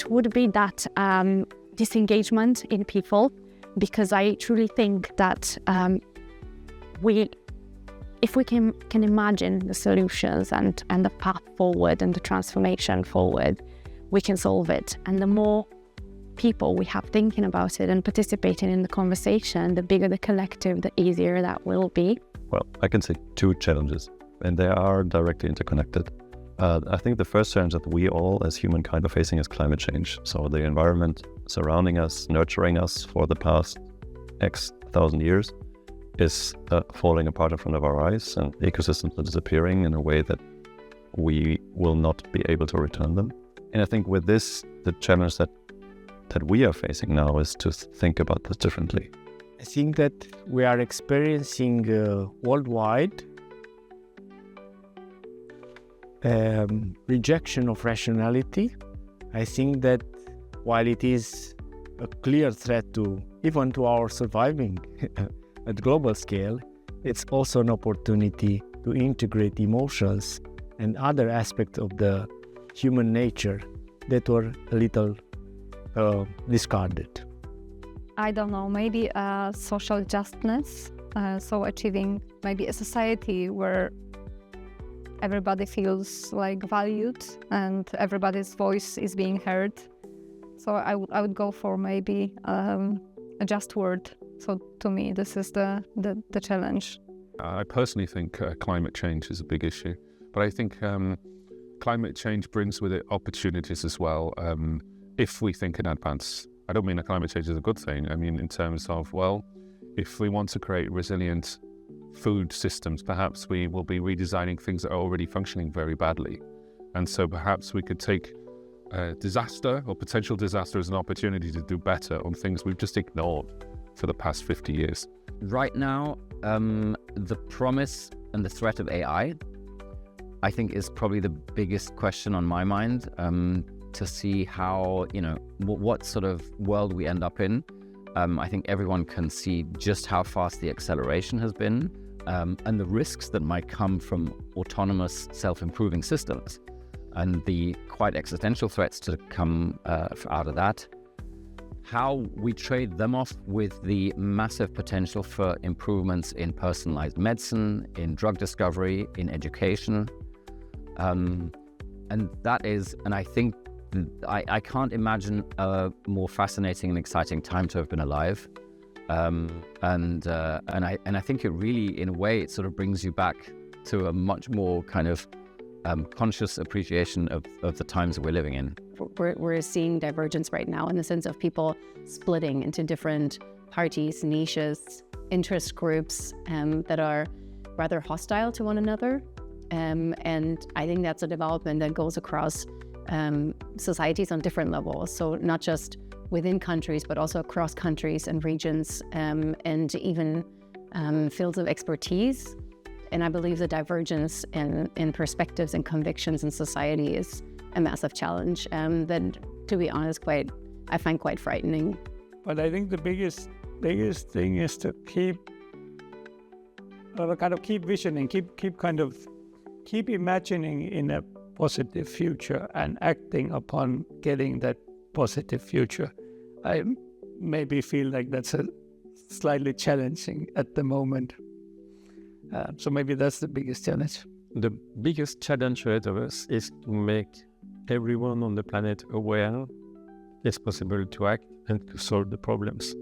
it would be that disengagement in people, because I truly think that if we can imagine the solutions and the path forward and the transformation forward, we can solve it. And the more people we have thinking about it and participating in the conversation, the bigger the collective, the easier that will be. Well, I can see two challenges, and they are directly interconnected. I think the first challenge that we all as humankind are facing is climate change. So the environment surrounding us, nurturing us for the past X thousand years is falling apart in front of our eyes, and ecosystems are disappearing in a way that we will not be able to return them. And I think with this, the challenge that we are facing now is to think about this differently. I think that we are experiencing worldwide rejection of rationality. I think that while it is a clear threat to even to our surviving at global scale, it's also an opportunity to integrate emotions and other aspects of the human nature that were a little discarded. I don't know, maybe social justness, so achieving maybe a society where everybody feels like valued and everybody's voice is being heard. So I would go for maybe a just word. So to me, this is the challenge. I personally think climate change is a big issue, but I think climate change brings with it opportunities as well. If we think in advance, I don't mean that climate change is a good thing. I mean in terms of, well, if we want to create resilient food systems, perhaps we will be redesigning things that are already functioning very badly. And so perhaps we could take disaster or potential disaster as an opportunity to do better on things we've just ignored for the past 50 years. Right now, the promise and the threat of AI, I think, is probably the biggest question on my mind, to see how, what sort of world we end up in. I think everyone can see just how fast the acceleration has been, and the risks that might come from autonomous self-improving systems, and the quite existential threats to come out of that. How we trade them off with the massive potential for improvements in personalized medicine, in drug discovery, in education. And that is, and I think I can't imagine a more fascinating and exciting time to have been alive. And I think it really, in a way, it sort of brings you back to a much more kind of conscious appreciation of the times that we're living in. We're seeing divergence right now in the sense of people splitting into different parties, niches, interest groups that are rather hostile to one another. And I think that's a development that goes across societies on different levels. So not just within countries, but also across countries and regions, and even fields of expertise. And I believe the divergence in perspectives and convictions in society is a massive challenge that, to be honest, I find quite frightening. But I think the biggest thing is to keep visioning, keep imagining in a positive future and acting upon getting that positive future. I maybe feel like that's a slightly challenging at the moment. So maybe that's the biggest challenge. The biggest challenge ahead of us is to make everyone on the planet aware it's possible to act and to solve the problems.